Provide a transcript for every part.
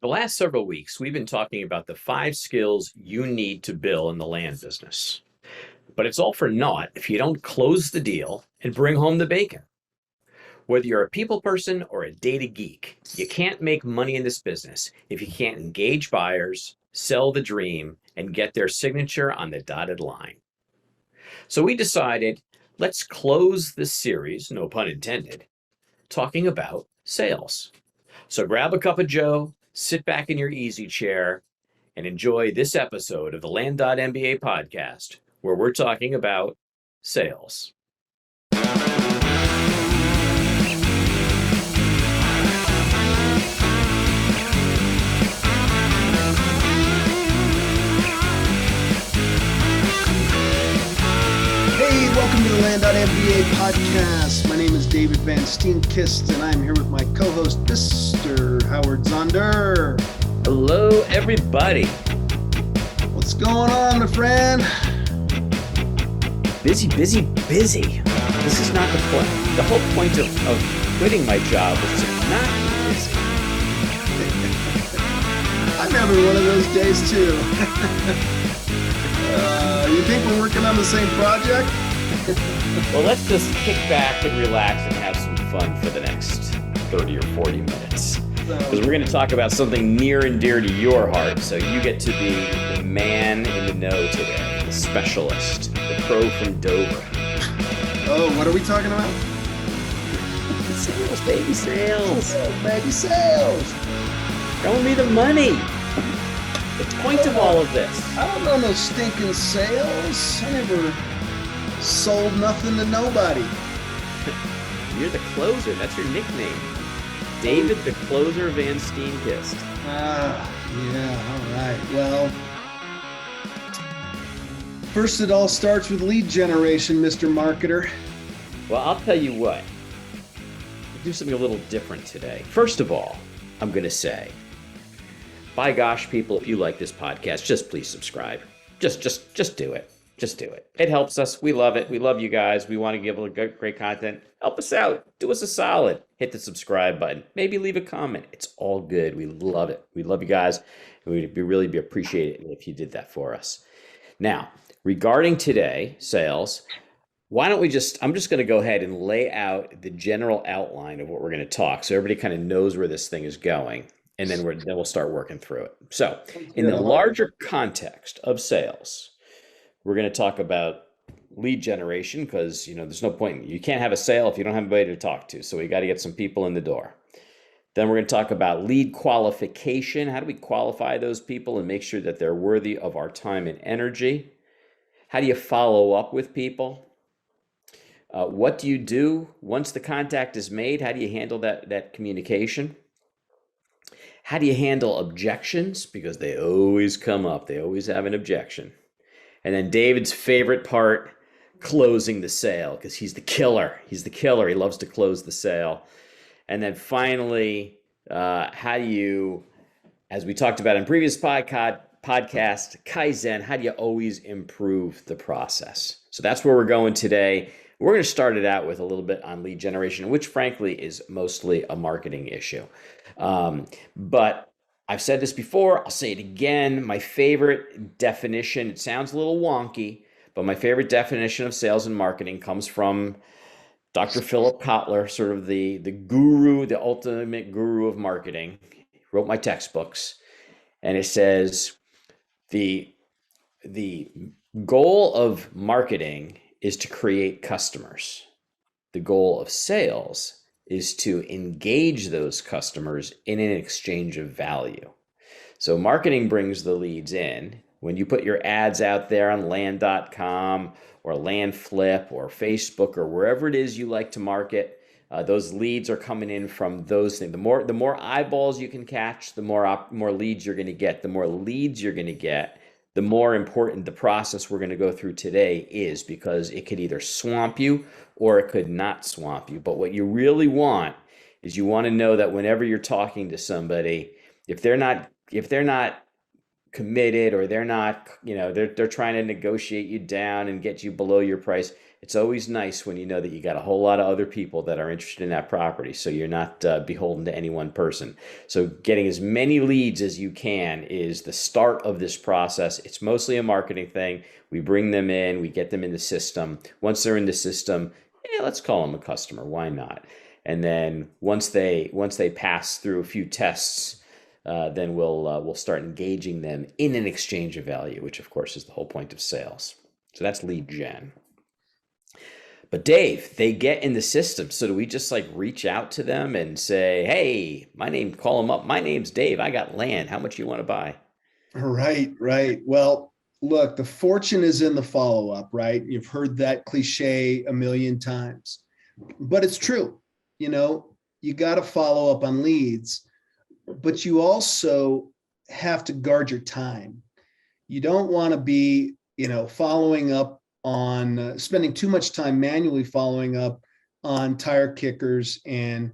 The last several weeks, we've been talking about the 5 skills you need to build in the land business. But it's all for naught if you don't close the deal and bring home the bacon. Whether you're a people person or a data geek, you can't make money in this business if you can't engage buyers, sell the dream, and get their signature on the dotted line. So we decided, let's close this series, no pun intended, talking about sales. So grab a cup of Joe, sit back in your easy chair, and enjoy this episode of the Land.MBA podcast, where we're talking about sales. Hey, welcome to the Land.MBA podcast. My name is David Van Steenkist, and I'm here with my co-host, Mr. Howard Zonder. Hello, everybody. What's going on, my friend? Busy. This is not the point. The whole point of quitting my job was to not be busy. I'm having one of those days, too. You think we're working on the same project? Well, let's just kick back and relax and have some fun for the next 30 or 40 minutes. Because we're going to talk about something near and dear to your heart, so you get to be the man in the know today, the specialist, the pro from Dover. Oh, what are we talking about? Sales, baby, sales. Sales, baby, sales. Show me the money. The point of all of this. I don't know no stinking sales. I never sold nothing to nobody. You're the closer. That's your nickname. David the Closer Van Steenkist. Yeah, all right. Well, first it all starts with lead generation, Mr. Marketer. Well, I'll tell you what. We'll do something a little different today. First of all, I'm going to say, by gosh, people, if you like this podcast, just please subscribe. Just do it. Just do it. It helps us. We love it. We love you guys. We want to give great content. Help us out. Do us a solid. Hit the subscribe button. Maybe leave a comment. It's all good. We love it. We love you guys. And we'd really be appreciated if you did that for us. Now, regarding today, sales, why don't we I'm just going to go ahead and lay out the general outline of what we're going to talk so everybody kind of knows where this thing is going. And then we'll start working through it. So in the larger context of sales, we're going to talk about lead generation because, there's no point. You can't have a sale if you don't have anybody to talk to. So we got to get some people in the door. Then we're going to talk about lead qualification. How do we qualify those people and make sure that they're worthy of our time and energy? How do you follow up with people? What do you do once the contact is made? How do you handle that communication? How do you handle objections? Because they always come up. They always have an objection. And then David's favorite part, closing the sale, because he's the killer. He's the killer. He loves to close the sale. And then finally, how do you, as we talked about in previous podcast, Kaizen, how do you always improve the process? So that's where we're going today. We're going to start it out with a little bit on lead generation, which frankly is mostly a marketing issue. But I've said this before, I'll say it again. My favorite definition, it sounds a little wonky, but my favorite definition of sales and marketing comes from Dr. Philip Kotler, sort of the guru, the ultimate guru of marketing. He wrote my textbooks, and it says the goal of marketing is to create customers. The goal of sales is to engage those customers in an exchange of value. So marketing brings the leads in. When you put your ads out there on land.com or LandFlip or Facebook or wherever it is you like to market, those leads are coming in from those things. The more eyeballs you can catch, the more leads you're going to get. The more leads you're going to get, the more important the process we're going to go through today is, because it could either swamp you or it could not swamp you. But what you really want is you want to know that whenever you're talking to somebody, if they're not committed or they're not, they're trying to negotiate you down and get you below your price, It's always nice when you know that you got a whole lot of other people that are interested in that property, so you're not beholden to any one person. So getting as many leads as you can is the start of this process. It's mostly a marketing thing. We bring them in, we get them in the system. Once they're in the system, let's call them a customer. Why not? And then once they pass through a few tests, then we'll start engaging them in an exchange of value, which of course is the whole point of sales. So that's lead gen. But Dave, they get in the system. So do we just like reach out to them and say, hey, call them up. My name's Dave. I got land. How much you want to buy? Right, right. Well, look, the fortune is in the follow-up, right? You've heard that cliche a million times, but it's true. You got to follow up on leads, but you also have to guard your time. You don't want to be, following up on spending too much time manually following up on tire kickers and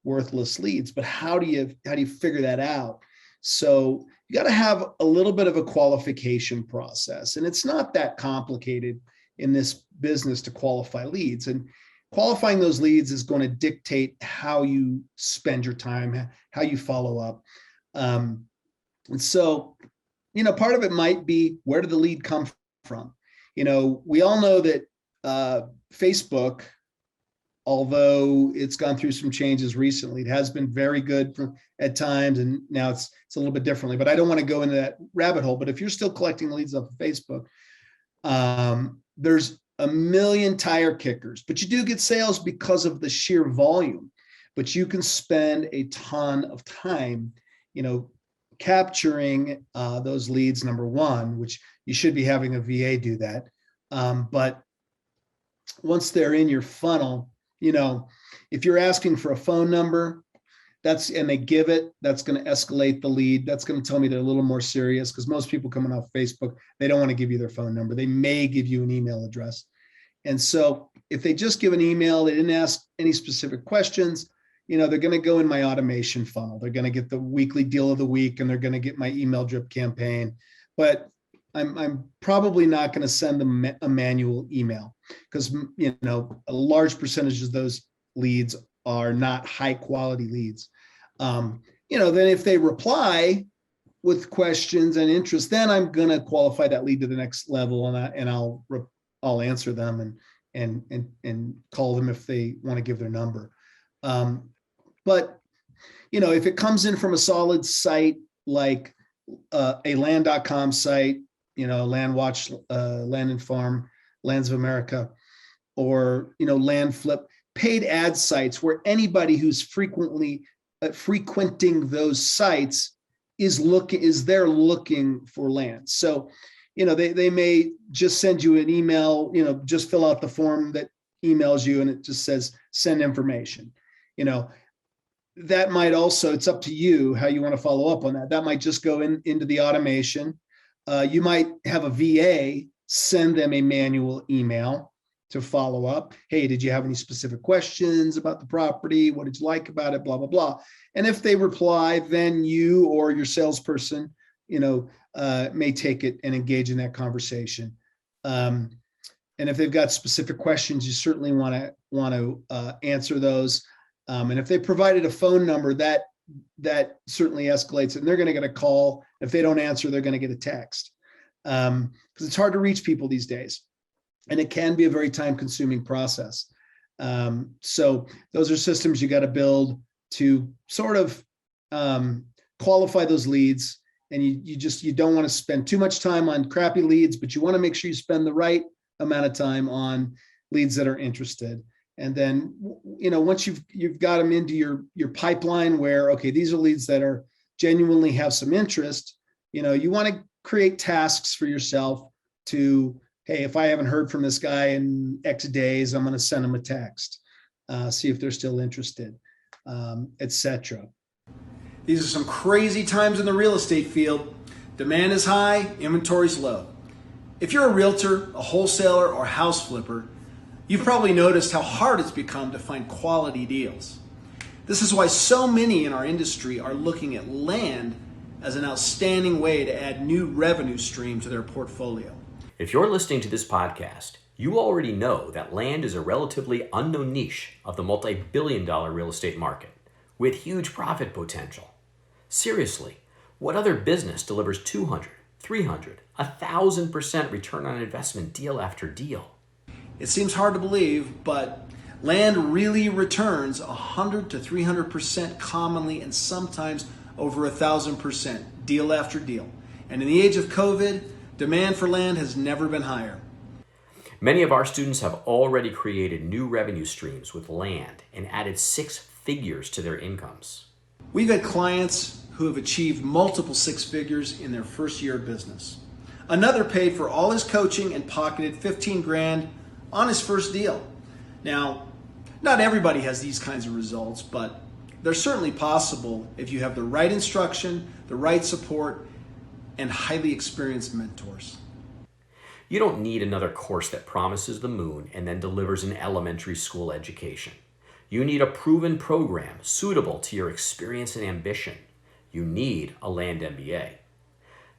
worthless leads. But how do you figure that out? So you got to have a little bit of a qualification process, and it's not that complicated in this business to qualify leads. And qualifying those leads is going to dictate how you spend your time, how you follow up. And so, part of it might be, where did the lead come from? We all know that Facebook, although it's gone through some changes recently, it has been very good at times, and now it's a little bit differently. But I don't want to go into that rabbit hole. But if you're still collecting leads off of Facebook, there's a million tire kickers, but you do get sales because of the sheer volume. But you can spend a ton of time, capturing those leads, number one, which you should be having a VA do that. But once they're in your funnel, if you're asking for a phone number, and they give it, that's going to escalate the lead. That's going to tell me they're a little more serious, because most people coming off Facebook, they don't want to give you their phone number. They may give you an email address. And so if they just give an email, they didn't ask any specific questions, they're going to go in my automation funnel. They're going to get the weekly deal of the week, and they're going to get my email drip campaign. But I'm probably not going to send them a manual email, because, a large percentage of those leads are not high quality leads. Then if they reply with questions and interest, then I'm going to qualify that lead to the next level, and I'll answer them and call them if they want to give their number. But if it comes in from a solid site like a land.com site, Land Watch, Land and Farm, Lands of America, or Land Flip, paid ad sites where anybody who's frequently frequenting those sites is there looking for land. So they may just send you an email, just fill out the form that emails you, and it just says send information. That might also, it's up to you how you want to follow up on that. That might just go into the automation. You might have a VA send them a manual email to follow up. Hey, did you have any specific questions about the property? What did you like about it? Blah, blah, blah. And if they reply, then you or your salesperson, may take it and engage in that conversation. And if they've got specific questions, you certainly want to answer those. And if they provided a phone number, that certainly escalates it, and they're going to get a call. If they don't answer, they're going to get a text, because it's hard to reach people these days, and it can be a very time-consuming process. So those are systems you got to build to sort of qualify those leads, and you don't want to spend too much time on crappy leads, but you want to make sure you spend the right amount of time on leads that are interested. And then, once you've got them into your pipeline where, okay, these are leads that are genuinely have some interest, you want to create tasks for yourself to, hey, if I haven't heard from this guy in X days, I'm going to send them a text, see if they're still interested, etc. These are some crazy times in the real estate field. Demand is high, inventory's low. If you're a realtor, a wholesaler, or house flipper, you've probably noticed how hard it's become to find quality deals. This is why so many in our industry are looking at land as an outstanding way to add new revenue stream to their portfolio. If you're listening to this podcast, You already know that land is a relatively unknown niche of the multi-billion-dollar real estate market with huge profit potential. Seriously, what other business delivers 200, 300, 1,000% return on investment deal after deal? It seems hard to believe, but land really returns 100 to 300% commonly, and sometimes over 1,000% deal after deal. And in the age of COVID, demand for land has never been higher. Many of our students have already created new revenue streams with land and added six figures to their incomes. We've had clients who have achieved multiple six figures in their first year of business. Another paid for all his coaching and pocketed 15 grand on his first deal. Now, not everybody has these kinds of results, but they're certainly possible if you have the right instruction, the right support, and highly experienced mentors. You don't need another course that promises the moon and then delivers an elementary school education. You need a proven program suitable to your experience and ambition. You need a Land MBA.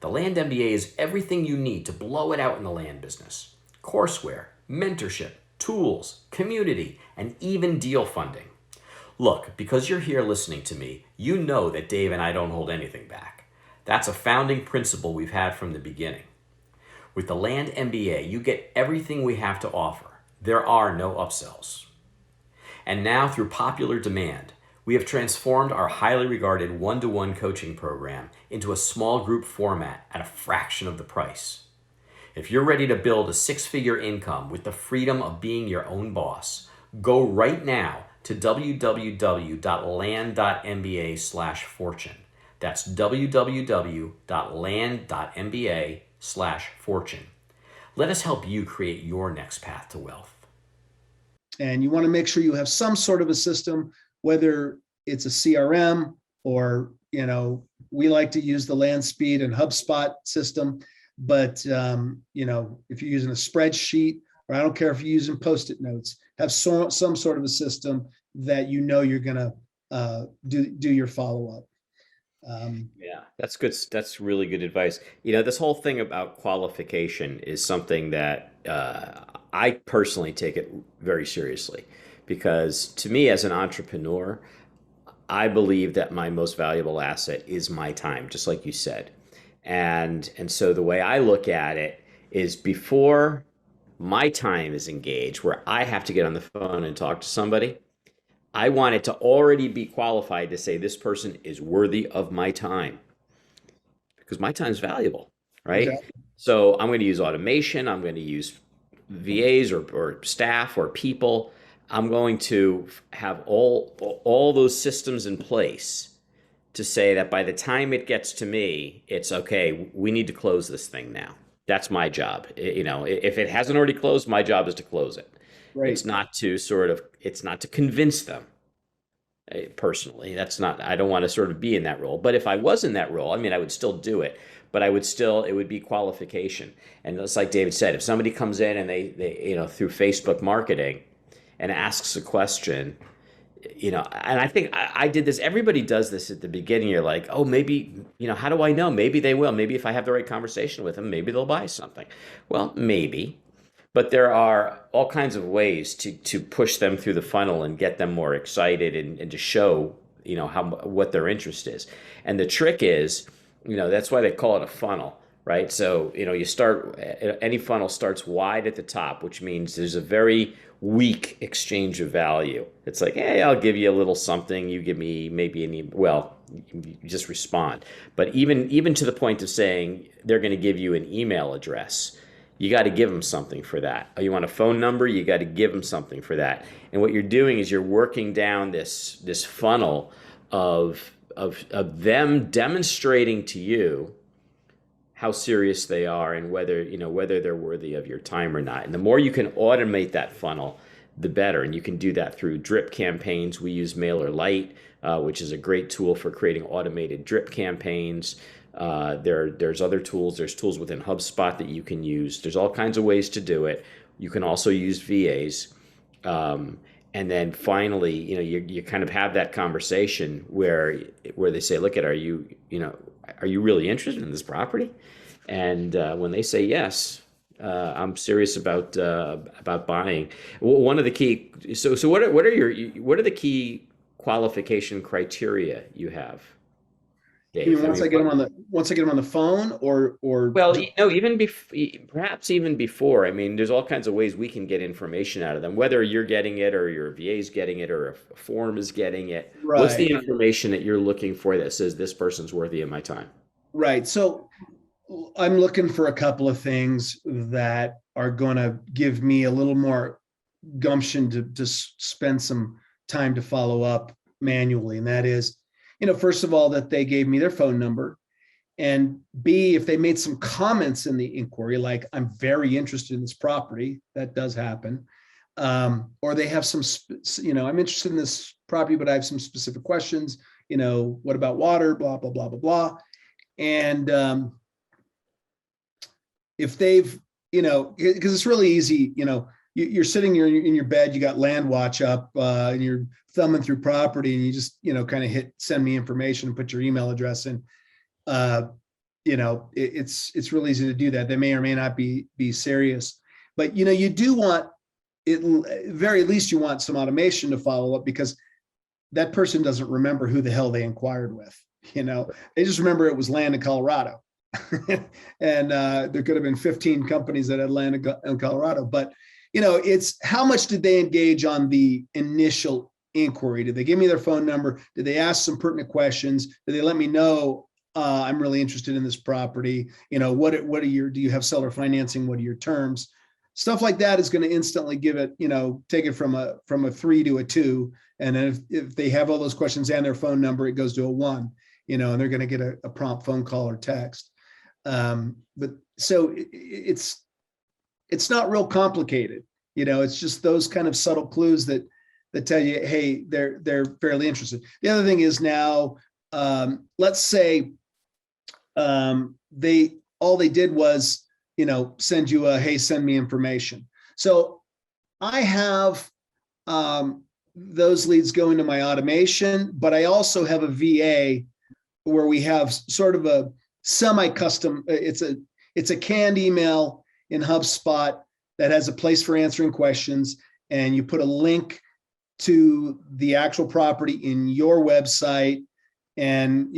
The Land MBA is everything you need to blow it out in the land business. Courseware, mentorship, tools, community, and even deal funding. Look, because you're here listening to me, you know that Dave and I don't hold anything back. That's a founding principle we've had from the beginning. With the Land MBA, you get everything we have to offer. There are no upsells. And now, through popular demand, we have transformed our highly regarded one-to-one coaching program into a small group format at a fraction of the price. If you're ready to build a six-figure income with the freedom of being your own boss, go right now to www.land.mba/fortune. That's www.land.mba/fortune. Let us help you create your next path to wealth. And you want to make sure you have some sort of a system, whether it's a CRM or, we like to use the Land Speed and HubSpot system. But, if you're using a spreadsheet, or I don't care if you're using Post-it notes, have some sort of a system that you're going to do your follow-up. Yeah, that's good. That's really good advice. This whole thing about qualification is something that I personally take it very seriously, because to me as an entrepreneur, I believe that my most valuable asset is my time, just like you said. And so the way I look at it is, before my time is engaged, where I have to get on the phone and talk to somebody, I want it to already be qualified to say this person is worthy of my time, because my time is valuable, right? Exactly. So I'm going to use automation. I'm going to use VAs or staff or people. I'm going to have all those systems in place to say that by the time it gets to me, it's okay. We need to close this thing now. That's my job. If it hasn't already closed, my job is to close it. Right. It's not to convince them. Personally, I don't want to sort of be in that role. But if I was in that role, I would still do it, but it would be qualification. And it's like David said, if somebody comes in and they through Facebook marketing and asks a question, and I think I did this, everybody does this at the beginning. You're like, oh, maybe, how do I know? Maybe they will. Maybe if I have the right conversation with them, maybe they'll buy something. Well, maybe. But there are all kinds of ways to push them through the funnel and get them more excited and to show, what their interest is. And the trick is, that's why they call it a funnel, right? So, any funnel starts wide at the top, which means there's a very weak exchange of value. It's like, hey, I'll give you a little something. You give me maybe you just respond. But even to the point of saying they're going to give you an email address, you got to give them something for that. Oh, you want a phone number? You got to give them something for that. And what you're doing is you're working down this funnel of them demonstrating to you how serious they are and whether they're worthy of your time or not. And the more you can automate that funnel, the better. And you can do that through drip campaigns. We use MailerLite, which is a great tool for creating automated drip campaigns. There's other tools. There's tools within HubSpot that you can use. There's all kinds of ways to do it. You can also use VAs. And then finally, you kind of have that conversation where they say, look, are you really interested in this property? And when they say yes, I'm serious about buying. One of the key. So what are the key qualification criteria you have, You mean Dave? I mean, once I get them on the phone, or well, just even perhaps even before. I mean, there's all kinds of ways we can get information out of them, whether you're getting it or your VA's getting it or a form is getting it. What's the right, information that you're looking for that says this person's worthy of my time? right. So I'm looking for a couple of things that are going to give me a little more gumption to spend some time to follow up manually. And that is, first of all, that they gave me their phone number. And B, if they made some comments in the inquiry, like I'm very interested in this property, that does happen. Or they have some, I'm interested in this property, but I have some specific questions. What about water? Blah, blah, blah, blah, blah. And if they've, because it's really easy, you're sitting in your bed, you got land watch up, and you're thumbing through property, and you just, kind of hit send me information and put your email address in. It's really easy to do that. They may or may not be serious, but you do want it. Very least, you want some automation to follow up, because that person doesn't remember who the hell they inquired with. They just remember it was land in Colorado. And there could have been 15 companies that had land in Colorado, but it's how much did they engage on the initial inquiry? Did they give me their phone number? Did they ask some pertinent questions? Did they let me know I'm really interested in this property? What are your, do you have seller financing? What are your terms? Stuff like that is going to instantly give it, take it from a 3 to a 2. And then if they have all those questions and their phone number, it goes to a 1, and they're going to get a prompt phone call or text. But so it's not real complicated. It's just those kind of subtle clues that tell you, hey, they're fairly interested. The other thing is now, let's say all they did was, send you a, hey, send me information. So I have those leads go into my automation, but I also have a VA where we have sort of a semi-custom, it's a canned email in HubSpot that has a place for answering questions, and you put a link to the actual property in your website. And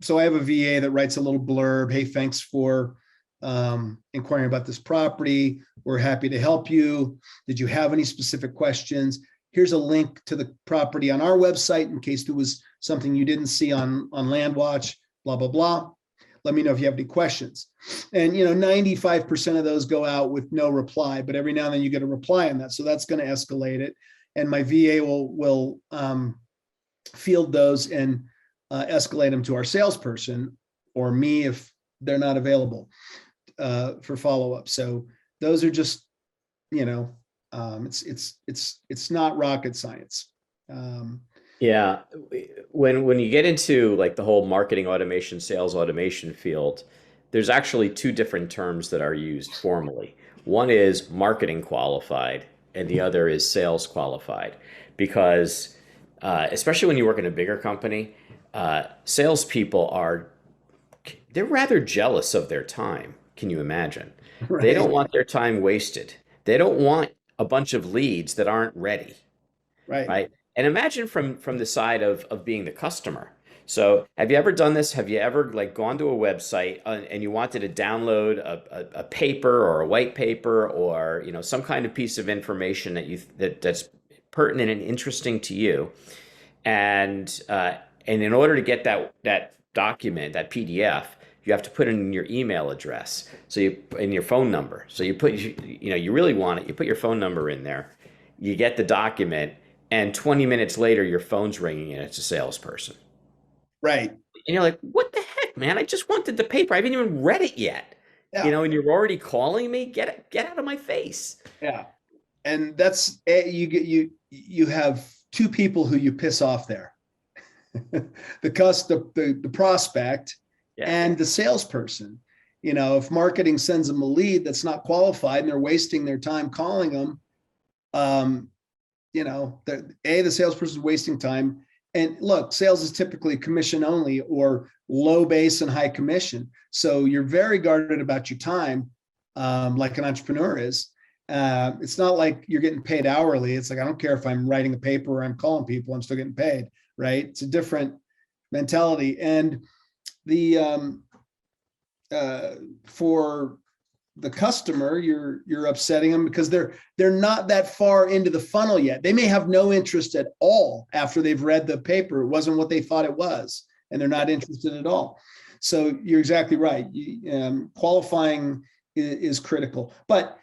so I have a VA that writes a little blurb. Hey, thanks for inquiring about this property. We're happy to help you. Did you have any specific questions? Here's a link to the property on our website in case there was something you didn't see on LandWatch, blah, blah, blah. Let me know if you have any questions. And 95% of those go out with no reply, but every now and then you get a reply on that. So that's going to escalate it. And my VA will field those and escalate them to our salesperson or me if they're not available for follow-up. So those are just, it's not rocket science. Yeah, when you get into like the whole marketing automation, sales automation field, there's actually two different terms that are used formally. One is marketing qualified, and the other is sales qualified. Because especially when you work in a bigger company, salespeople they're rather jealous of their time. Can you imagine? They don't Right. want their time wasted. They don't want a bunch of leads that aren't ready, Right. right? And imagine from the side of being the customer. So have you ever done this? Have you ever like gone to a website and you wanted to download a paper or a white paper or some kind of piece of information that's pertinent and interesting to you, and in order to get that document, that PDF, you have to put in your email address, and your phone number. So you really want it. You put your phone number in there, you get the document, and 20 minutes later, your phone's ringing and it's a salesperson. Right. And you're like, what the heck, man? I just wanted the paper. I haven't even read it yet. Yeah. And you're already calling me? Get out of my face. Yeah. And that's you have two people who you piss off there. the prospect Yeah. and the salesperson. If marketing sends them a lead that's not qualified and they're wasting their time calling them, the salesperson is wasting time. And look, sales is typically commission only or low base and high commission. So you're very guarded about your time. like an entrepreneur is. It's not like you're getting paid hourly. It's like, I don't care if I'm writing a paper or I'm calling people, I'm still getting paid, right? It's a different mentality. And the for the customer, you're upsetting them because they're not that far into the funnel yet. They may have no interest at all after they've read the paper. It wasn't what they thought it was, and they're not interested at all. So you're exactly right. Qualifying is critical. But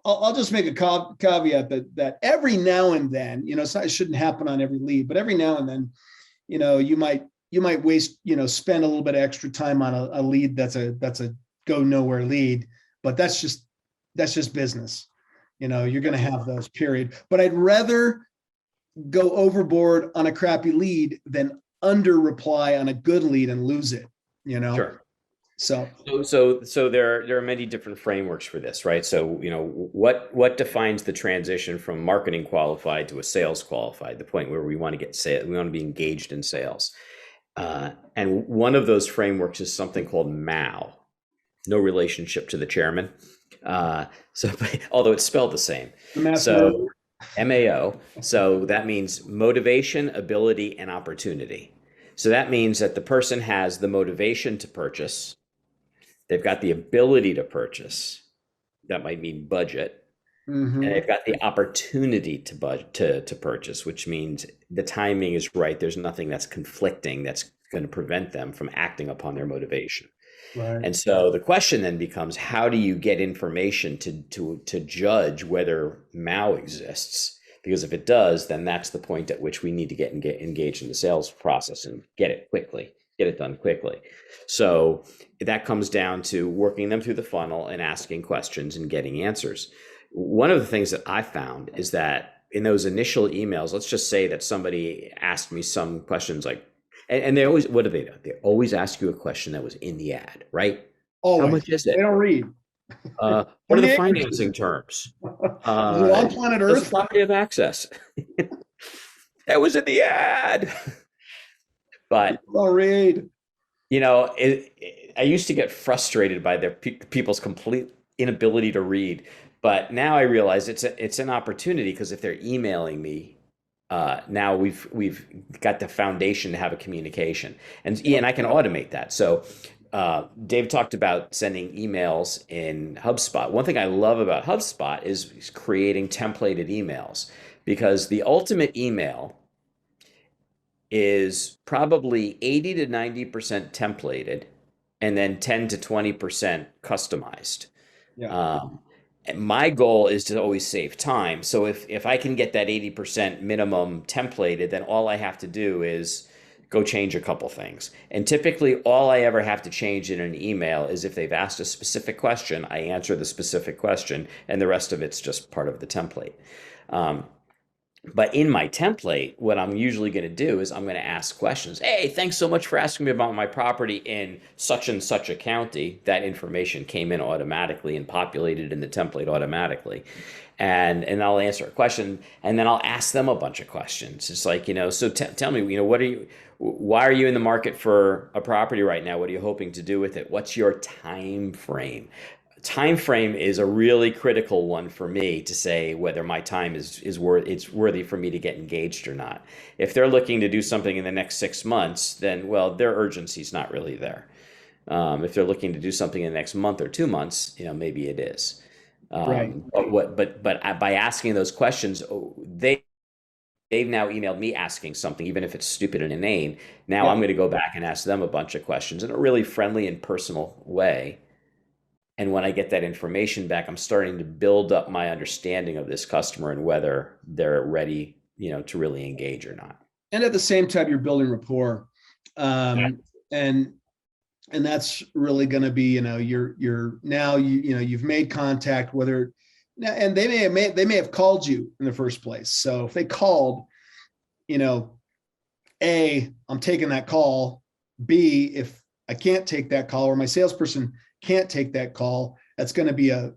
I'll just make a caveat that every now and then, it shouldn't happen on every lead, but every now and then, you might waste, spend a little bit of extra time on a lead that's a go nowhere lead. But that's just business. You're going to have those, period. But I'd rather go overboard on a crappy lead than under reply on a good lead and lose it. Sure. So there are many different frameworks for this, right? So what defines the transition from marketing qualified to a sales qualified, the point where we want to get sales, we want to be engaged in sales, and one of those frameworks is something called MAO. No relationship to the chairman. Although it's spelled the same. So MAO. So that means motivation, ability, and opportunity. So that means that the person has the motivation to purchase. They've got the ability to purchase. That might mean budget. Mm-hmm. And they've got the opportunity to purchase, which means the timing is right. There's nothing that's conflicting that's going to prevent them from acting upon their motivation. Right. And so the question then becomes, how do you get information to judge whether MAO exists? Because if it does, then that's the point at which we need to get engaged in the sales process and get it done quickly. So that comes down to working them through the funnel and asking questions and getting answers. One of the things that I found is that in those initial emails, let's just say that somebody asked me some questions like, and they always, what do? They always ask you a question that was in the ad, right? Always. How much is it? They don't read. What are the financing terms? Is it on planet Earth? Property of access. That was in the ad. But don't read. I used to get frustrated by their people's complete inability to read, but now I realize it's an opportunity, because if they're emailing me, now we've got the foundation to have a communication, and I can automate that. So Dave talked about sending emails in HubSpot. One thing I love about HubSpot is creating templated emails, because the ultimate email is probably 80 to 90% templated and then 10 to 20% customized. Yeah. My goal is to always save time. So if I can get that 80% minimum templated, then all I have to do is go change a couple things. And typically all I ever have to change in an email is if they've asked a specific question, I answer the specific question, and the rest of it's just part of the template. But in my template, what I'm usually going to do is I'm going to ask questions. Hey, thanks so much for asking me about my property in such and such a county. That information came in automatically and populated in the template automatically. And I'll answer a question, and then I'll ask them a bunch of questions. It's like, so tell me, why are you in the market for a property right now? What are you hoping to do with it? What's your time frame? Time frame is a really critical one for me to say whether my time is worthy for me to get engaged or not. If they're looking to do something in the next 6 months, then their urgency is not really there. If they're looking to do something in the next month or 2 months, maybe it is. Right. But by asking those questions, they've now emailed me asking something, even if it's stupid and inane. Now I'm going to go back and ask them a bunch of questions in a really friendly and personal way. And when I get that information back, I'm starting to build up my understanding of this customer and whether they're ready, to really engage or not. And at the same time, you're building rapport, and that's really going to be, you're now you've made contact, and they may have called you in the first place. So if they called, A, I'm taking that call. B, if I can't take that call, or my salesperson can't take that call, that's going to be a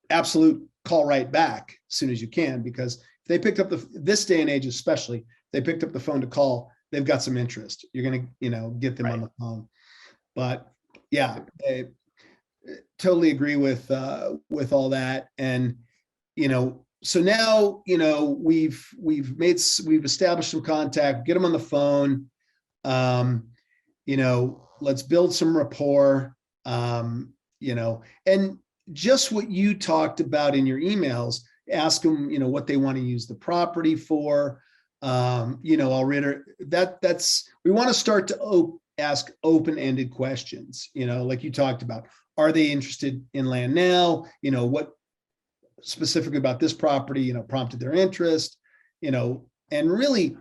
absolute call right back as soon as you can, because if they picked up this day and age, especially, they picked up the phone to call, they've got some interest. You're going to get them on the phone. But yeah, totally agree with all that. And so now we've established some contact, get them on the phone. um let's build some rapport. And just what you talked about in your emails, ask them what they want to use the property for. I'll reiterate that's we want to start to ask open-ended questions, like you talked about. Are they interested in land now? What specifically about this property prompted their interest? And really,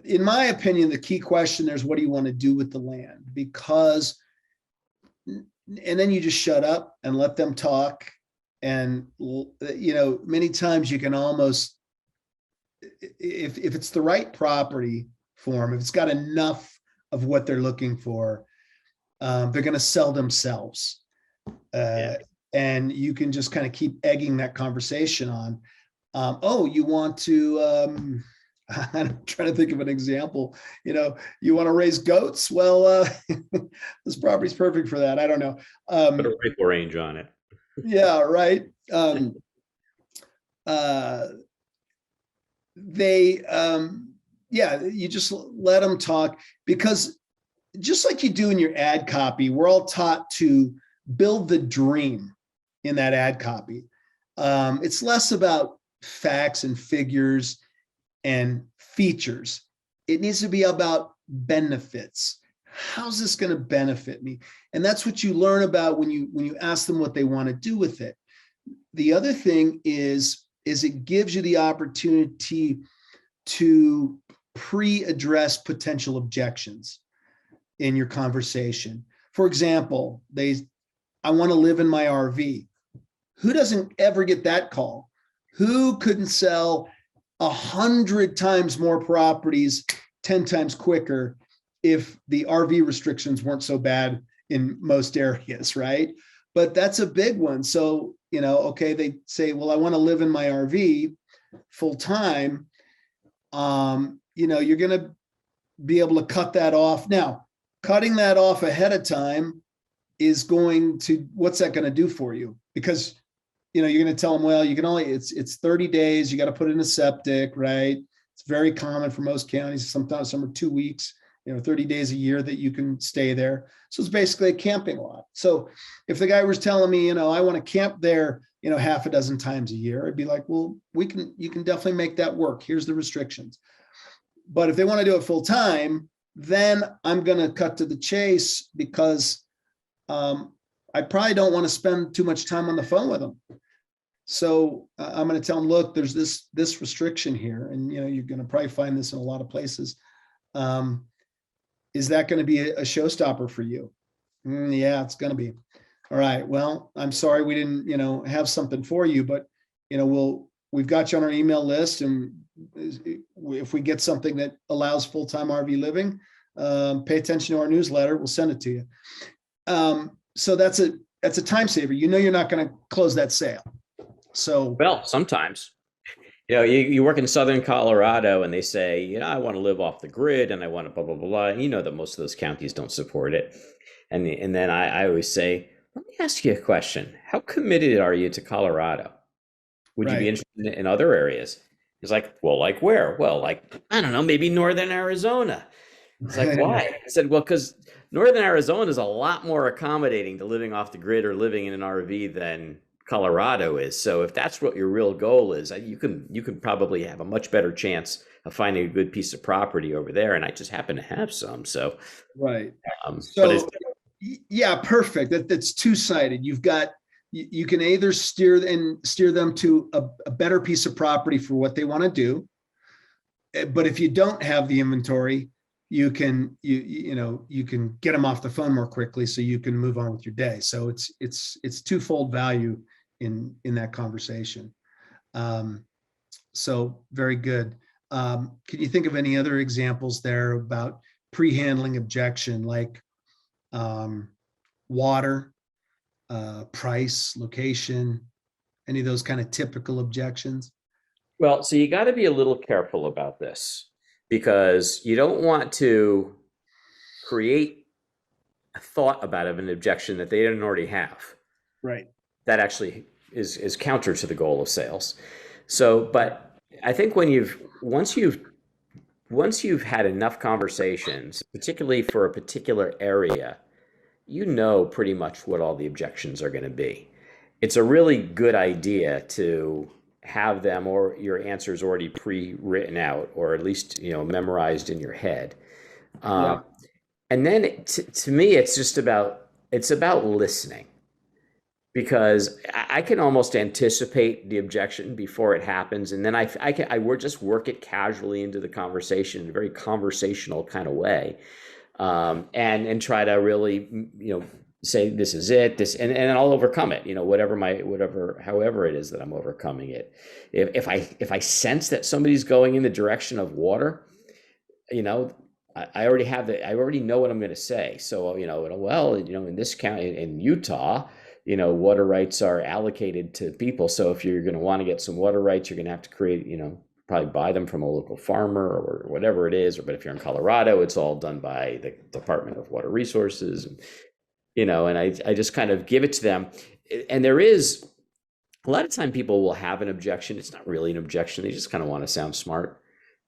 in my opinion, the key question there is, what do you want to do with the land? Because, and then you just shut up and let them talk. And many times you can almost, if it's the right property for them, if it's got enough of what they're looking for, they're going to sell themselves. Yeah. And you can just kind of keep egging that conversation on. Oh, you want to, I'm trying to think of an example. You want to raise goats? Well, this property's perfect for that. I don't know. Put a rifle range on it. Yeah, right. They, yeah, you just let them talk, because just like you do in your ad copy, we're all taught to build the dream in that ad copy. It's less about facts and figures and features. It needs to be about benefits. How's this going to benefit me? And that's what you learn about when you ask them what they want to do with it. The other thing is it gives you the opportunity to pre-address potential objections in your conversation. For example, I want to live in my RV. Who doesn't ever get that call? Who couldn't sell 100 times more properties 10 times quicker if the RV restrictions weren't so bad in most areas, right? But that's a big one. So, okay, they say, well, I want to live in my RV full time. You're going to be able to cut that off. Now, cutting that off ahead of time is what's that going to do for you? Because you're going to tell them, well, you can only, it's 30 days. You got to put in a septic, right? It's very common for most counties. Sometimes some are 2 weeks, 30 days a year that you can stay there. So it's basically a camping lot. So if the guy was telling me, I want to camp there, half a dozen times a year, I'd be like, well, you can definitely make that work. Here's the restrictions. But if they want to do it full time, then I'm going to cut to the chase, because I probably don't want to spend too much time on the phone with them. So I'm going to tell them, look, there's this restriction here, and you're going to probably find this in a lot of places. Is that going to be a showstopper for you? Yeah, it's going to be. All right. Well, I'm sorry we didn't, have something for you, but we've got you on our email list, and if we get something that allows full-time RV living, pay attention to our newsletter. We'll send it to you. So that's a time saver. You're not going to close that sale. So, Well, sometimes, you work in Southern Colorado and they say, I want to live off the grid and I want to blah, blah, blah, blah. And that most of those counties don't support it. And then I always say, let me ask you a question. How committed are you to Colorado? Would you be right. interested in other areas? He's like, well, like where? Well, like, I don't know, maybe Northern Arizona. It's like, why? I said, well, because Northern Arizona is a lot more accommodating to living off the grid or living in an RV than Colorado is. So if that's what your real goal is, you can probably have a much better chance of finding a good piece of property over there. And I just happen to have some. So, Right. but it's, So, yeah, perfect. That's two-sided. You can either steer them to a better piece of property for what they want to do. But if you don't have the inventory, you can get them off the phone more quickly, so you can move on with your day. So it's twofold value in that conversation. So very good. Can you think of any other examples there about pre-handling objection, like water, price, location, any of those kind of typical objections? well, so you got to be a little careful about this because you don't want to create thought about an objection that they didn't already have. Right. That actually is counter to the goal of sales. So, but I think once you've had enough conversations, particularly for a particular area, you know pretty much what all the objections are going to be. It's a really good idea to have them or your answers already pre-written out, or at least memorized in your head. Yeah. Um, and then to me, it's about listening, because I can almost anticipate the objection before it happens, and then I would just work it casually into the conversation in a very conversational kind of way, and try to really say this is it, and I'll overcome it, whatever however it is that I'm overcoming it. If I sense that somebody's going in the direction of water, you know, I already I already know what I'm going to say. So, well, in this county, in Utah, water rights are allocated to people. So if you're going to want to get some water rights, you're going to have to create, probably buy them from a local farmer or whatever it is. But if you're in Colorado, it's all done by the Department of Water Resources. And I just kind of give it to them. And there is a lot of time people will have an objection. It's not really an objection. They just kind of want to sound smart.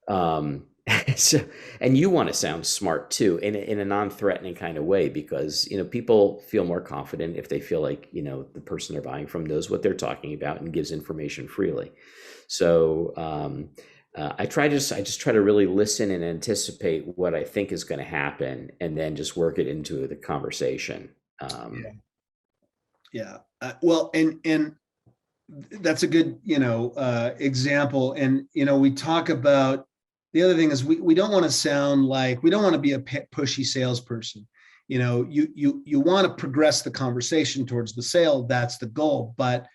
Um, so, and you want to sound smart too, in a non-threatening kind of way, because people feel more confident if they feel like the person they're buying from knows what they're talking about and gives information freely. So I just try to really listen and anticipate what I think is going to happen, and then just work it into the conversation. Yeah. Yeah. Well, and that's a good, example. And, we talk about, the other thing is we don't want to sound like, we don't want to be a pushy salesperson. You want to progress the conversation towards the sale. That's the goal. But,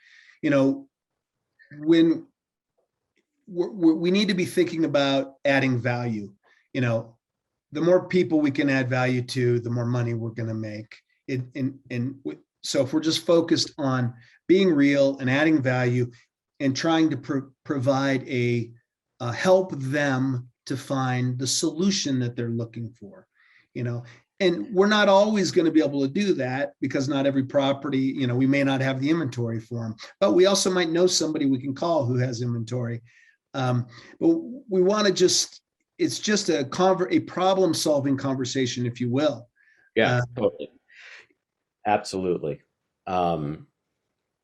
when we need to be thinking about adding value, the more people we can add value to, the more money we're going to make. So if we're just focused on being real and adding value and trying to provide help them to find the solution that they're looking for, and we're not always going to be able to do that, because not every property, we may not have the inventory for them, but we also might know somebody we can call who has inventory. But we want to it's just a problem solving conversation, if you will. Yeah, totally. Absolutely. What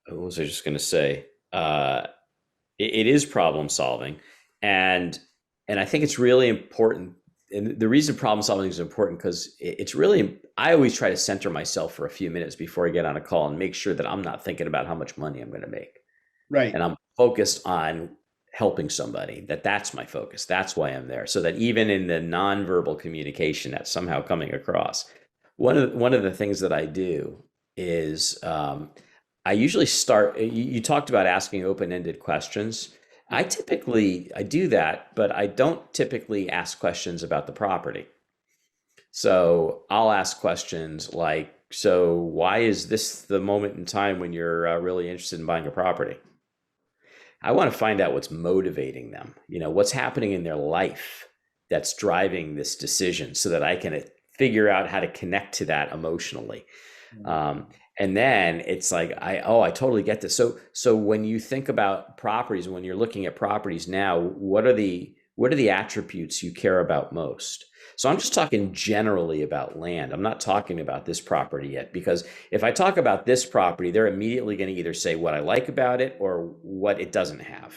was I just going to say? It is problem solving, and I think it's really important. And the reason problem solving is important, because it's really, I always try to center myself for a few minutes before I get on a call and make sure that I'm not thinking about how much money I'm going to make. Right. And I'm focused on helping somebody. That's my focus. That's why I'm there. So that even in the nonverbal communication that's somehow coming across, one of the things that I do is, I usually start. You talked about asking open-ended questions. I do that, but I don't typically ask questions about the property. So I'll ask questions like, so why is this the moment in time when you're really interested in buying a property? I want to find out what's motivating them, what's happening in their life that's driving this decision, so that I can figure out how to connect to that emotionally. And then it's like, I totally get this. So when you think about properties, when you're looking at properties now, what are the attributes you care about most? So I'm just talking generally about land. I'm not talking about this property yet, because if I talk about this property, they're immediately going to either say what I like about it or what it doesn't have.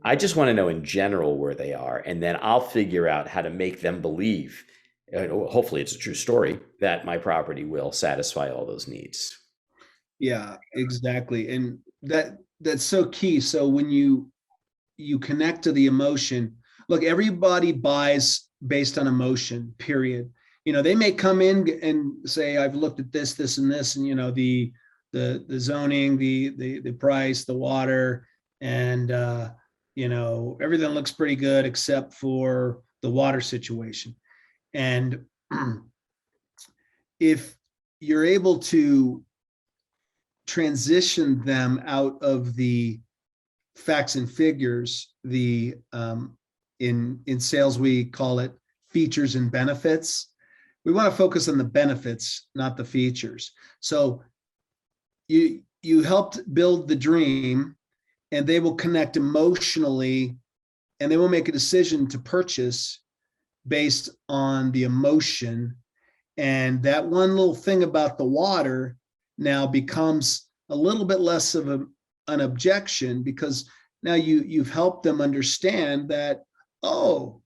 I just want to know in general where they are, and then I'll figure out how to make them believe, hopefully it's a true story, that my property will satisfy all those needs. Yeah, exactly. And that's so key. So when you connect to the emotion, look, everybody buys based on emotion, period. They may come in and say, I've looked at this and this, and the zoning, the price, the water, and everything looks pretty good except for the water situation. And if you're able to transition them out of the facts and figures, in sales we call it features and benefits, we want to focus on the benefits, not the features. So you helped build the dream, and they will connect emotionally, and they will make a decision to purchase based on the emotion. And that one little thing about the water now becomes a little bit less of an objection, because now you've helped them understand that, oh,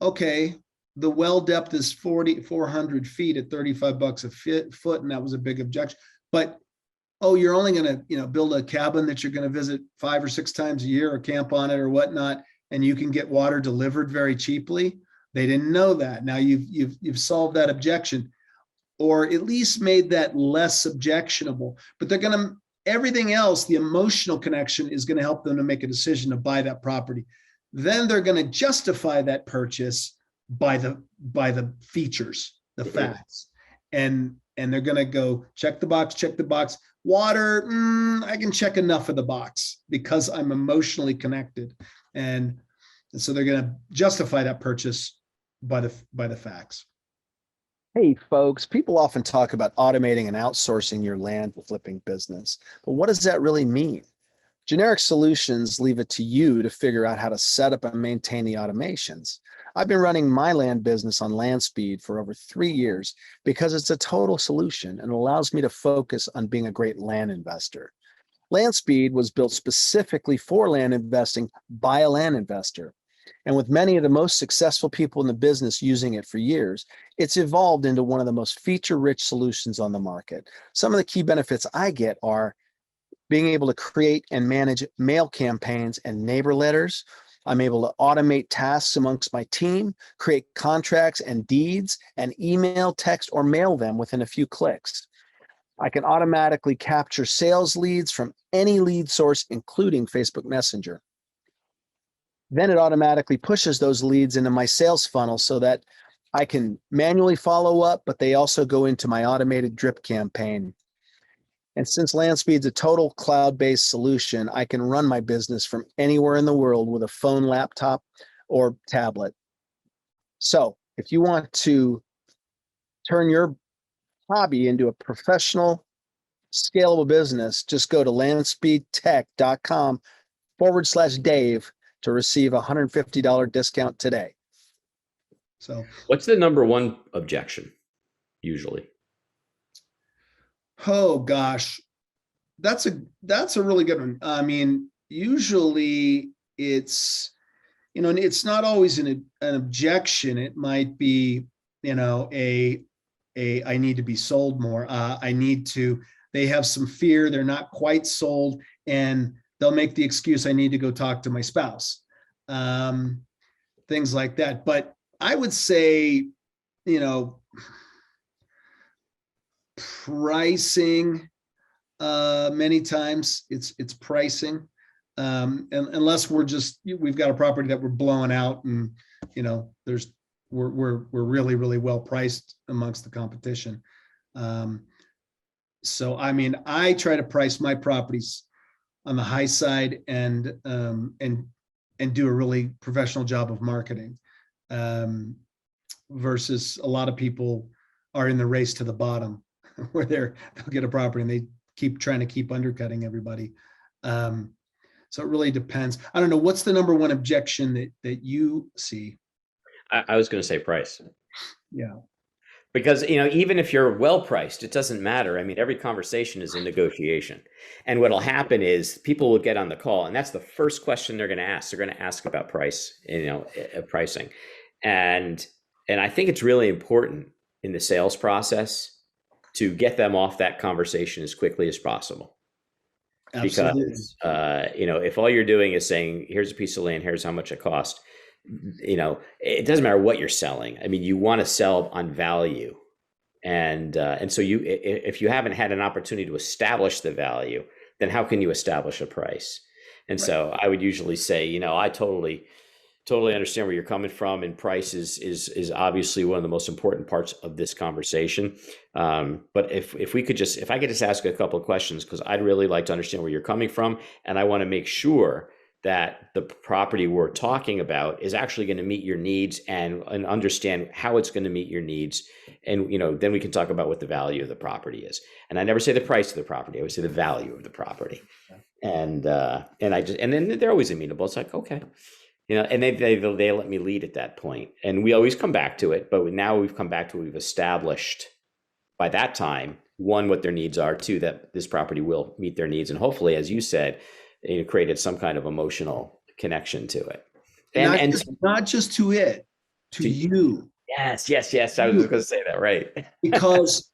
okay, the well depth is 400 feet at $35 a foot, and that was a big objection. But oh, you're only going to build a cabin that you're going to visit 5 or 6 times a year or camp on it or whatnot, and you can get water delivered very cheaply. They didn't know that. Now you've solved that objection, or at least made that less objectionable. But they're going to, everything else, the emotional connection is going to help them to make a decision to buy that property. Then they're going to justify that purchase by the features, the facts, and they're going to go check the box. Water, I can check enough of the box because I'm emotionally connected, and so they're going to justify that purchase by the facts. Hey, folks, people often talk about automating and outsourcing your land flipping business, but what does that really mean? Generic solutions leave it to you to figure out how to set up and maintain the automations. I've been running my land business on LandSpeed for over 3 years because it's a total solution and allows me to focus on being a great land investor. LandSpeed was built specifically for land investing by a land investor. And with many of the most successful people in the business using it for years, it's evolved into one of the most feature-rich solutions on the market. Some of the key benefits I get are being able to create and manage mail campaigns and neighbor letters. I'm able to automate tasks amongst my team, create contracts and deeds, and email, text, or mail them within a few clicks. I can automatically capture sales leads from any lead source, including Facebook Messenger. Then it automatically pushes those leads into my sales funnel so that I can manually follow up, but they also go into my automated drip campaign. And since LandSpeed's a total cloud-based solution, I can run my business from anywhere in the world with a phone, laptop, or tablet. So if you want to turn your hobby into a professional, scalable business, just go to landspeedtech.com/Dave to receive a $150 discount today. So what's the number one objection usually? oh gosh, that's a really good one. I mean, usually it's, and it's not always an objection. It might be, a I need to be sold more. They have some fear. They're not quite sold, and they'll make the excuse, I need to go talk to my spouse. Things like that. But I would say, pricing, many times it's pricing. And unless we've got a property that we're blowing out, and we're really, really well priced amongst the competition. So I mean, I try to price my properties on the high side and do a really professional job of marketing, versus a lot of people are in the race to the bottom where they'll get a property and they keep trying to keep undercutting everybody. So it really depends. I don't know. What's the number one objection that you see? I was going to say price. Yeah. Because, even if you're well priced, it doesn't matter. I mean, every conversation is a negotiation. And what'll happen is people will get on the call, and that's the first question they're going to ask. They're going to ask about price, pricing. And I think it's really important in the sales process to get them off that conversation as quickly as possible. Absolutely. Because, if all you're doing is saying, here's a piece of land, here's how much it cost, it doesn't matter what you're selling. I mean, you want to sell on value. And so if you haven't had an opportunity to establish the value, then how can you establish a price? And so I would usually say, I totally understand where you're coming from, and price is obviously one of the most important parts of this conversation. But if I could just ask a couple of questions, because I'd really like to understand where you're coming from, and I want to make sure that the property we're talking about is actually going to meet your needs, and understand how it's going to meet your needs. And, then we can talk about what the value of the property is. And I never say the price of the property. I always say the value of the property. And then they're always amenable. It's like, okay, and they let me lead at that point. And we always come back to it, but now we've come back to, we've established by that time, one, what their needs are, two, that this property will meet their needs. And hopefully, as you said, created some kind of emotional connection to it. And not just to it, to you. Yes. I was just going to say that, right? Because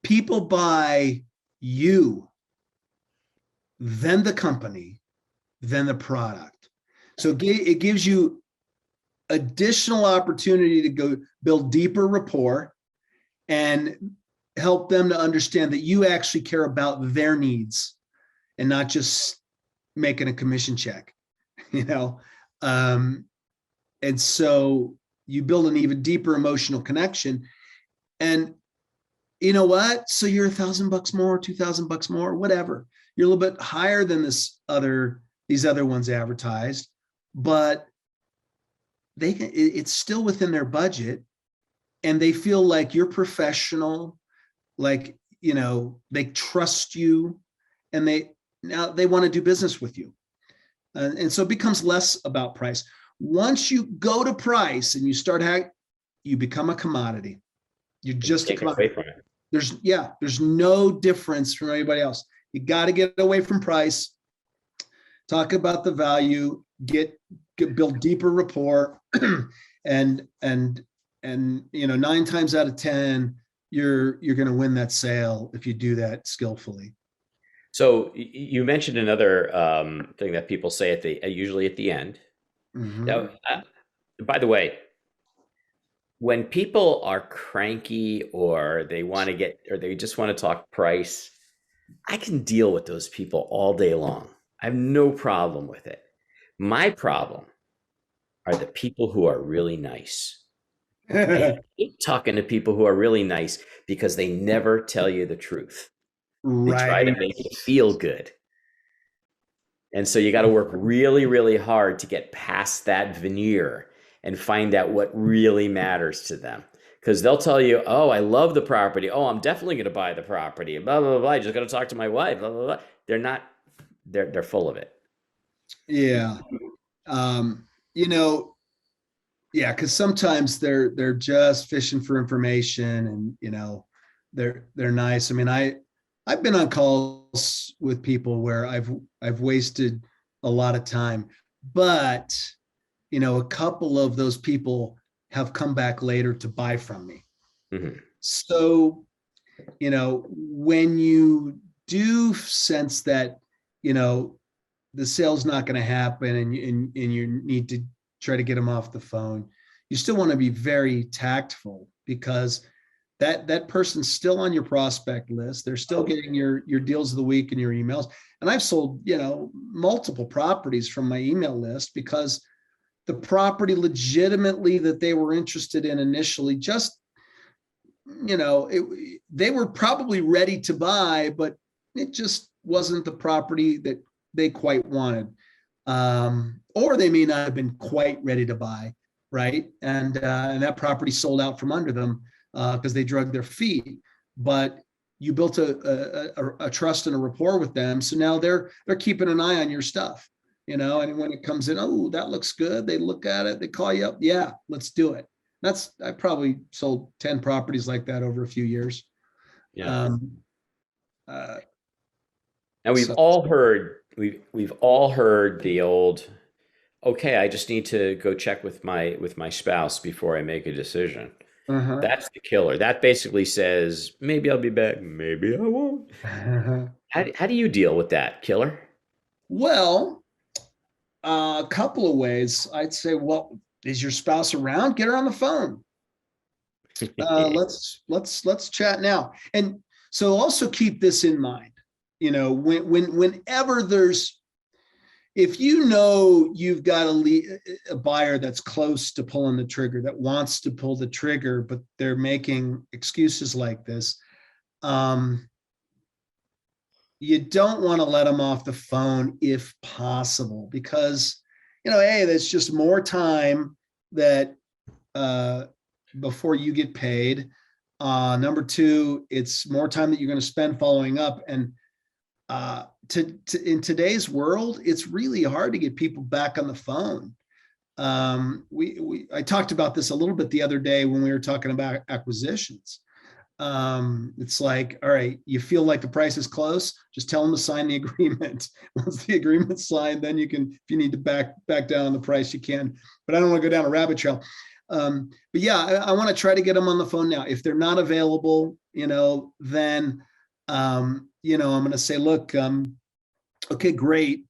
people buy you, then the company, then the product. So it gives you additional opportunity to go build deeper rapport and help them to understand that you actually care about their needs and not just making a commission check, and so you build an even deeper emotional connection. And you know what? So you're $1,000 more, $2,000 more, whatever. You're a little bit higher than these other ones advertised, but it's still within their budget, and they feel like you're professional, like, they trust you, and they want to do business with you. And so it becomes less about price. Once you go to price and you start you become a commodity. You're just a commodity. There's no difference from anybody else. You got to get away from price, talk about the value, build deeper rapport, and 9 times out of 10, you're going to win that sale if you do that skillfully. So you mentioned another thing that people say usually at the end. Mm-hmm. Now, by the way, when people are cranky or they just want to talk price, I can deal with those people all day long. I have no problem with it. My problem are the people who are really nice. I hate talking to people who are really nice because they never tell you the truth. They try to make it feel good. And so you got to work really, really hard to get past that veneer and find out what really matters to them. Because they'll tell you, oh, I love the property. Oh, I'm definitely going to buy the property. Blah, blah, blah. I just got to talk to my wife. Blah, blah, blah. They're not, they're full of it. Yeah. Because sometimes they're just fishing for information, and, they're nice. I mean, I've been on calls with people where I've wasted a lot of time, but a couple of those people have come back later to buy from me. Mm-hmm. So, when you do sense that, the sale's not going to happen, and you need to try to get them off the phone, you still want to be very tactful, because that person's still on your prospect list. They're still getting your deals of the week and your emails. And I've sold, multiple properties from my email list because the property legitimately that they were interested in initially just, they were probably ready to buy, but it just wasn't the property that they quite wanted. Or they may not have been quite ready to buy, right? And that property sold out from under them because they drug their feet. But you built a trust and a rapport with them, so now they're keeping an eye on your stuff, and when it comes in, oh, that looks good. They look at it, they call you up, yeah, let's do it. I probably sold 10 properties like that over a few years. Yeah. Now we've all heard the old, okay, I just need to go check with my spouse before I make a decision. Uh-huh. That's the killer. That basically says, maybe I'll be back, maybe I won't. How do you deal with that, killer? Well, a couple of ways. I'd say, well, is your spouse around? Get her on the phone. Let's chat now. And so also keep this in mind. Whenever if you've got a buyer that's close to pulling the trigger, that wants to pull the trigger, but they're making excuses like this, you don't want to let them off the phone if possible, because, hey, that's just more time that before you get paid. Number two, it's more time that you're going to spend following up. And in today's world, it's really hard to get people back on the phone. I talked about this a little bit the other day when we were talking about acquisitions. It's like, all right, you feel like the price is close, just tell them to sign the agreement. Once the agreement's signed, then you can, if you need to back down on the price, you can. But I don't want to go down a rabbit trail. But yeah, I want to try to get them on the phone now. If they're not available, then I'm going to say, look, okay, great.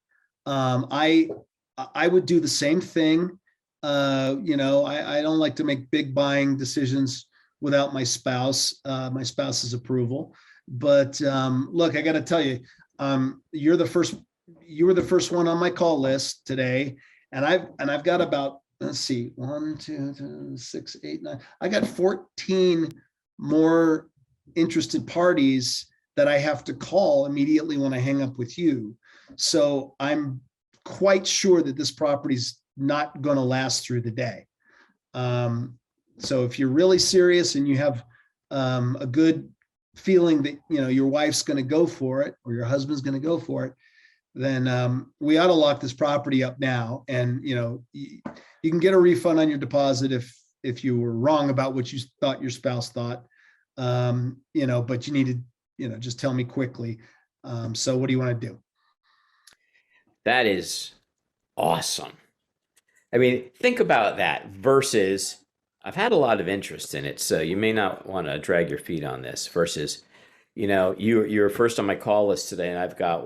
I would do the same thing. I don't like to make big buying decisions without my spouse's approval. But look, I got to tell you, you were the first one on my call list today, and I've got about, let's see, 1, 2, 6, 8, 9. I got 14 more interested parties that I have to call immediately when I hang up with you. So I'm quite sure that this property's not going to last through the day. So if you're really serious and you have a good feeling that your wife's going to go for it or your husband's going to go for it, then we ought to lock this property up now. And you can get a refund on your deposit if you were wrong about what you thought your spouse thought. But you need to just tell me quickly. So what do you want to do? That is awesome. I mean, think about that versus I've had a lot of interest in it, so you may not want to drag your feet on this versus, you're first on my call list today, and I've got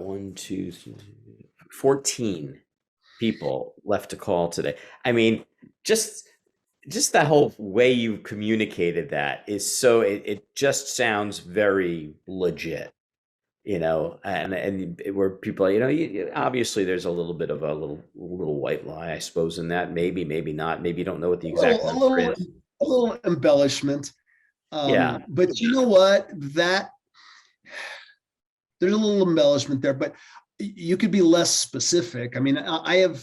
14 people left to call today. I mean, just that whole way you communicated that is so, it just sounds very legit. And where people, obviously there's a little bit of a little white lie, I suppose, in that. Maybe not. Maybe you don't know what the exact number is. A little embellishment. Yeah. But you know what? There's a little embellishment there, but you could be less specific. I mean, I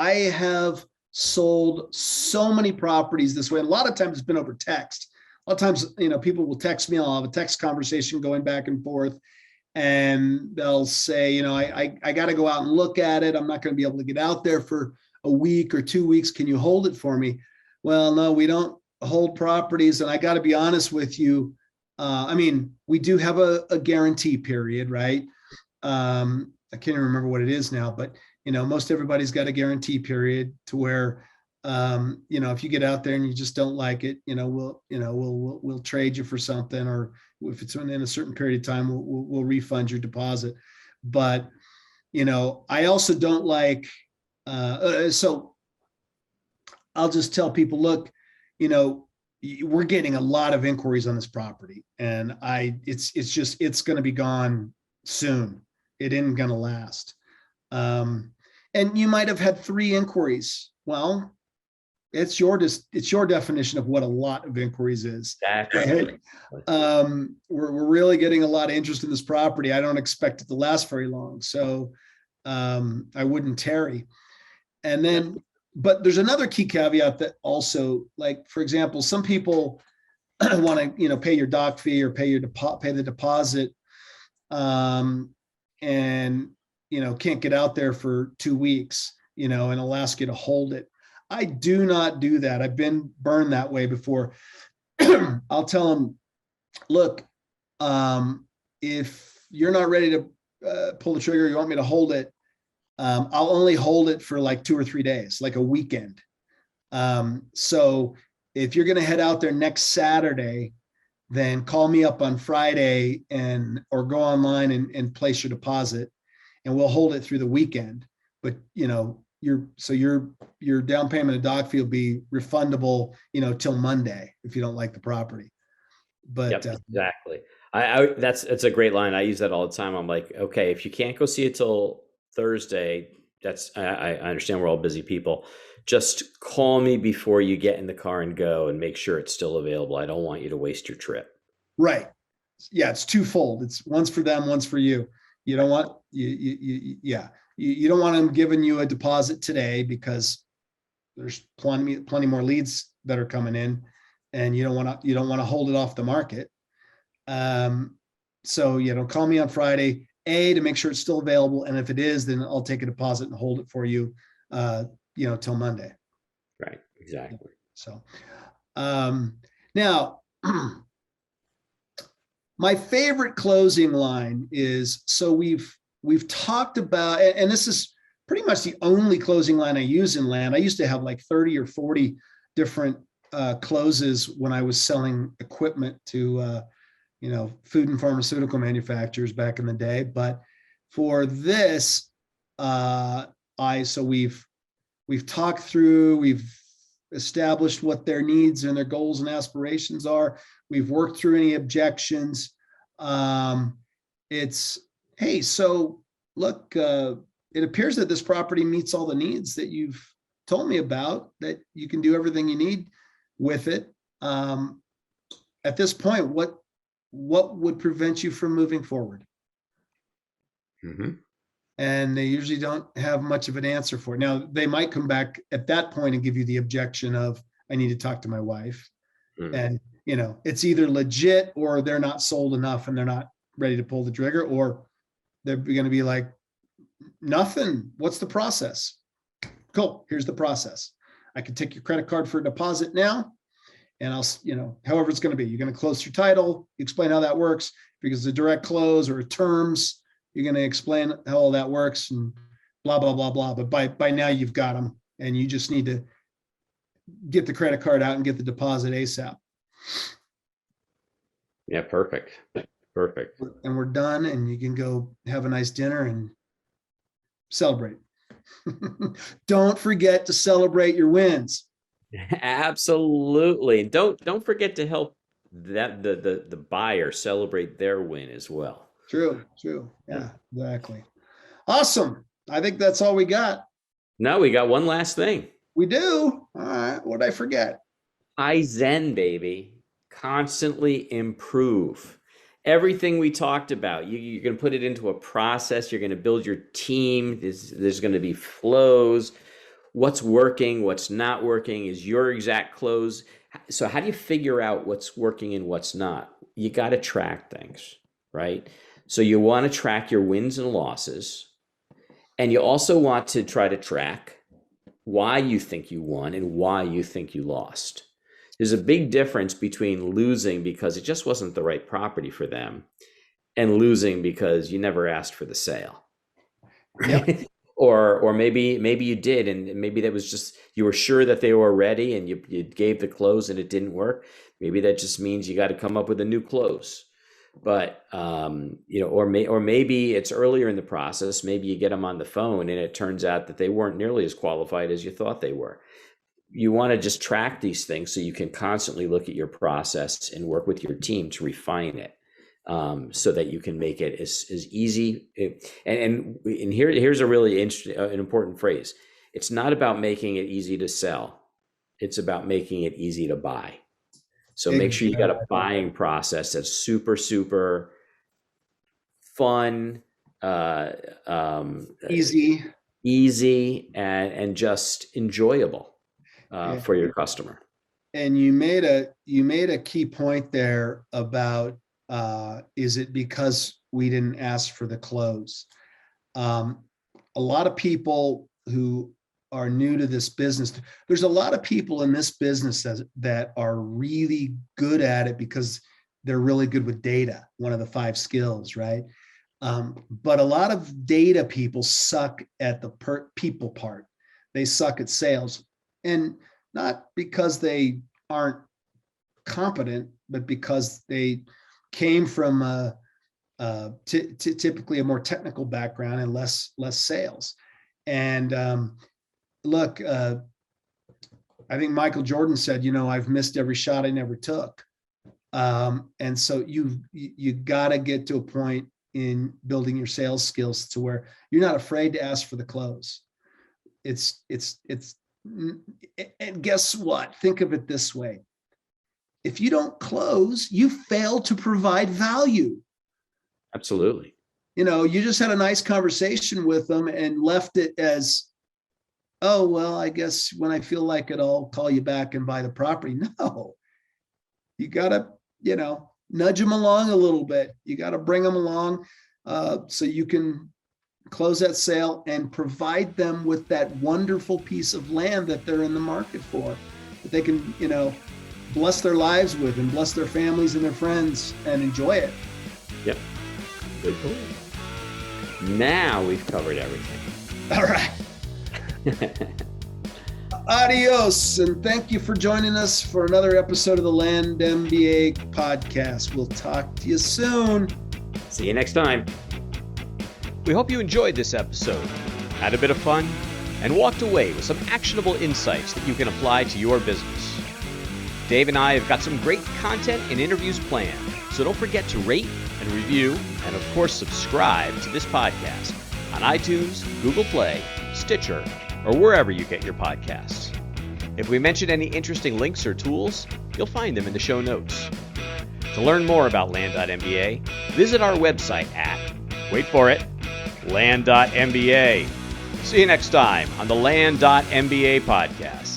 have sold so many properties this way. And a lot of times it's been over text. A lot of times, people will text me. I'll have a text conversation going back and forth. And they'll say, I got to go out and look at it. I'm not going to be able to get out there for a week or 2 weeks. Can you hold it for me? Well, no, we don't hold properties. And I got to be honest with you. We do have a guarantee period, right? I can't even remember what it is now, but most everybody's got a guarantee period to where, if you get out there and you just don't like it, we'll trade you for something, or if it's in a certain period of time, we'll refund your deposit. But, I also don't like, so I'll just tell people, look, we're getting a lot of inquiries on this property, and it's going to be gone soon. It isn't going to last. And you might have had 3 inquiries. Well, it's your definition of what a lot of inquiries is. Exactly. We're really getting a lot of interest in this property. I don't expect it to last very long, so I wouldn't tarry. And then, but there's another key caveat that also, like, for example, some people want to pay your doc fee or pay the deposit, and can't get out there for 2 weeks, and I'll ask you to hold it. I do not do that. I've been burned that way before. I'll tell them, look, if you're not ready to pull the trigger, you want me to hold it, I'll only hold it for like 2 or 3 days, like a weekend. So if you're going to head out there next Saturday, then call me up on Friday or go online and place your deposit, and we'll hold it through the weekend. But, your down payment of doc fee will be refundable, till Monday if you don't like the property. But yep, exactly. That's a great line. I use that all the time. I'm like, okay, if you can't go see it till Thursday, I understand we're all busy people. Just call me before you get in the car and go, and make sure it's still available. I don't want you to waste your trip. Right. Yeah, it's twofold. It's one's for them, one's for you. You don't want you don't want them giving you a deposit today because there's plenty more leads that are coming in, and you don't want to hold it off the market. So call me on Friday to make sure it's still available, and if it is, then I'll take a deposit and hold it for you, till Monday. Right. Exactly. So now. My favorite closing line is, so we've talked about, and this is pretty much the only closing line I use in land. I used to have like 30 or 40 different closes when I was selling equipment to food and pharmaceutical manufacturers back in the day. But for this, we've talked through, we've established what their needs and their goals and aspirations are. We've worked through any objections. Hey, so look, it appears that this property meets all the needs that you've told me about, that you can do everything you need with it. At this point, what would prevent you from moving forward? Mm-hmm. And they usually don't have much of an answer for it. Now, they might come back at that point and give you the objection of, I need to talk to my wife. Mm-hmm. And, it's either legit or they're not sold enough and they're not ready to pull the trigger, or they're going to be like, nothing. What's the process? Cool. Here's the process. I can take your credit card for a deposit now, and I'll, however it's going to be. You're going to close your title. You explain how that works, because the direct close or terms, you're going to explain how all that works and blah, blah, blah, blah. But by now you've got them, and you just need to get the credit card out and get the deposit ASAP. Yeah, perfect. Perfect. And we're done, and you can go have a nice dinner and celebrate. Don't forget to celebrate your wins. Absolutely. Don't forget to help the buyer celebrate their win as well. True. Yeah, exactly. Awesome. I think that's all we got. No, we got one last thing. We do. All right. What'd I forget? Kaizen, baby. Constantly improve. Everything we talked about, you're going to put it into a process. You're going to build your team. There's going to be flows. What's working, what's not working is your exact close. So how do you figure out what's working and what's not? You got to track things, right? So you want to track your wins and losses. And you also want to try to track why you think you won and why you think you lost. There's a big difference between losing because it just wasn't the right property for them and losing because you never asked for the sale. Yep. Or maybe you did, and maybe that was just, you were sure that they were ready and you gave the close and it didn't work. Maybe that just means you got to come up with a new close. But or maybe it's earlier in the process. Maybe you get them on the phone and it turns out that they weren't nearly as qualified as you thought they were. You want to just track these things so you can constantly look at your process and work with your team to refine it, so that you can make it as easy. And here's a really interesting, an important phrase. It's not about making it easy to sell. It's about making it easy to buy. So make sure you got a buying process that's super, super fun, easy, and just enjoyable for your customer. And you made a key point there about, is it because we didn't ask for the close? A lot of people who are new to this business, there's a lot of people in this business that are really good at it because they're really good with data, one of the 5 skills, right? But a lot of data people suck at the people part. They suck at sales, and not because they aren't competent, but because they came from typically a more technical background and less sales. And look, I think Michael Jordan said, I've missed every shot I never took. And so you got to get to a point in building your sales skills to where you're not afraid to ask for the close. And guess what? Think of it this way. If you don't close, you fail to provide value. Absolutely. you just had a nice conversation with them and left it as, oh, well, I guess when I feel like it, I'll call you back and buy the property. No, you got to, nudge them along a little bit. You got to bring them along so you can close that sale and provide them with that wonderful piece of land that they're in the market for, that they can, bless their lives with and bless their families and their friends and enjoy it. Yep. Good point. Now we've covered everything. All right. Adios, and thank you for joining us for another episode of the Land MBA podcast. We'll talk to you soon. See you next time. We hope you enjoyed this episode, had a bit of fun, and walked away with some actionable insights that you can apply to your business. Dave and I have got some great content and interviews planned, so don't forget to rate and review, and of course subscribe to this podcast on iTunes, Google Play, Stitcher, or wherever you get your podcasts. If we mention any interesting links or tools, you'll find them in the show notes. To learn more about Land.MBA, visit our website at, wait for it, Land.MBA. See you next time on the Land.MBA podcast.